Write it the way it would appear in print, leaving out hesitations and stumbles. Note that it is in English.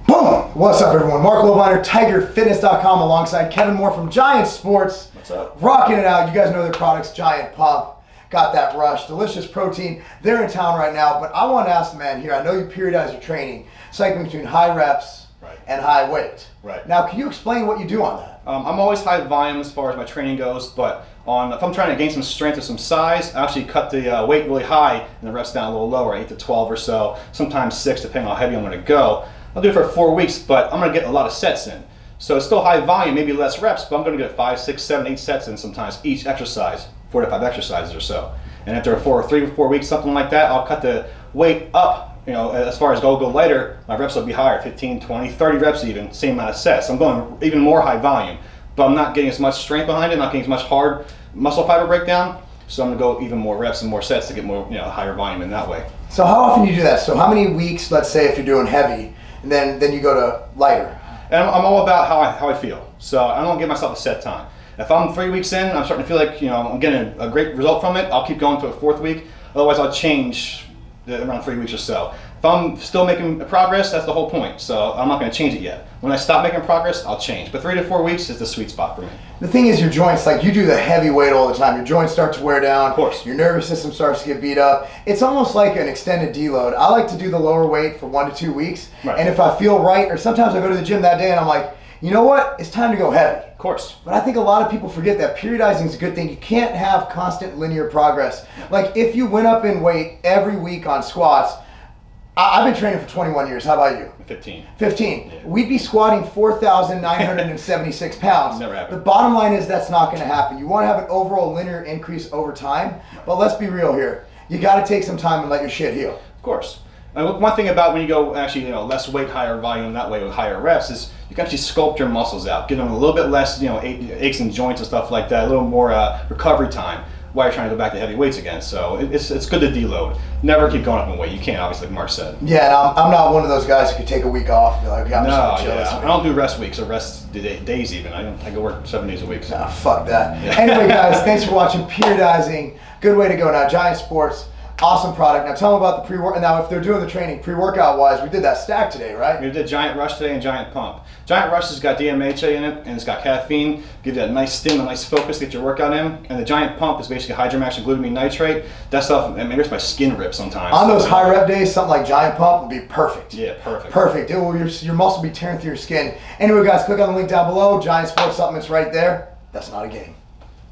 Boom! What's up, everyone? Marc Lobliner, TigerFitness.com, alongside Kevin Moore from Giant Sports. What's up? Rocking it out. You guys know their products, Giant Pump. Got that rush, delicious protein. They're in town right now, but I want to ask the man here. I know you periodize your training, cycling between high reps and high weight. Right. Now, can you explain what you do on that? I'm always high volume as far as my training goes, but if I'm trying to gain some strength or some size, I actually cut the weight really high and the reps down a little lower, 8 to 12 or so, sometimes 6, depending on how heavy I'm going to go. I'll do it for 4 weeks, but I'm going to get a lot of sets in. So it's still high volume, maybe less reps, but I'm going to get 5, 6, 7, 8 sets in sometimes each exercise, 4 to 5 exercises or so. And after 3 or 4 weeks, something like that, I'll cut the weight up. You know, as far as go lighter, my reps will be higher, 15, 20, 30 reps even, same amount of sets. So I'm going even more high volume, but I'm not getting as much strength behind it, not getting as much hard muscle fiber breakdown. So I'm going to go even more reps and more sets to get more, higher volume in that way. So how often do you do that? So how many weeks, let's say, if you're doing heavy, and then you go to lighter? And I'm all about how I feel. So I don't give myself a set time. If I'm 3 weeks in, I'm starting to feel like I'm getting a great result from it, I'll keep going to a 4th week. Otherwise, I'll change around 3 weeks or so. If I'm still making progress, that's the whole point. So I'm not going to change it yet. When I stop making progress, I'll change. But 3 to 4 weeks is the sweet spot for me. The thing is, your joints, like you do the heavy weight all the time, your joints start to wear down. Of course. Your nervous system starts to get beat up. It's almost like an extended deload. I like to do the lower weight for 1 to 2 weeks. Right. And if I feel right, or sometimes I go to the gym that day and I'm like, you know what? It's time to go heavy. Of course. But I think a lot of people forget that periodizing is a good thing. You can't have constant linear progress. Like if you went up in weight every week on squats, I've been training for 21 years. How about you? 15. 15. Yeah. We'd be squatting 4,976 pounds. Never happened. The bottom line is that's not going to happen. You want to have an overall linear increase over time. But let's be real here. You got to take some time and let your shit heal. Of course. And one thing about when you go actually less weight, higher volume that way with higher reps is you can actually sculpt your muscles out, give them a little bit less aches and joints and stuff like that, a little more recovery time while you're trying to go back to heavy weights again. So it's good to deload. Never keep going up in weight. You can't, obviously, like Marc said. Yeah, and I'm not one of those guys who could take a week off and be like, okay, I'm just going to chill this week. I don't do rest weeks or rest days even. I go work 7 days a week. So. Nah, fuck that. Yeah. Anyway, guys, thanks for watching Periodizing. Good way to go. Now, Giant Sports. Awesome product. Now tell them about the pre-workout. Now if they're doing the training pre-workout wise, we did that stack today, right? We did Giant Rush today and Giant Pump. Giant Rush has got DMHA in it and it's got caffeine, give you that nice stim, a nice focus, get your workout in. And the Giant Pump is basically hydromax and glutamine nitrate. That stuff, it makes my skin rip sometimes. On those high rep days, something like Giant Pump would be perfect. Yeah, perfect. Perfect. Your muscle will be tearing through your skin. Anyway, guys, click on the link down below. Giant Sports supplements right there. That's not a game.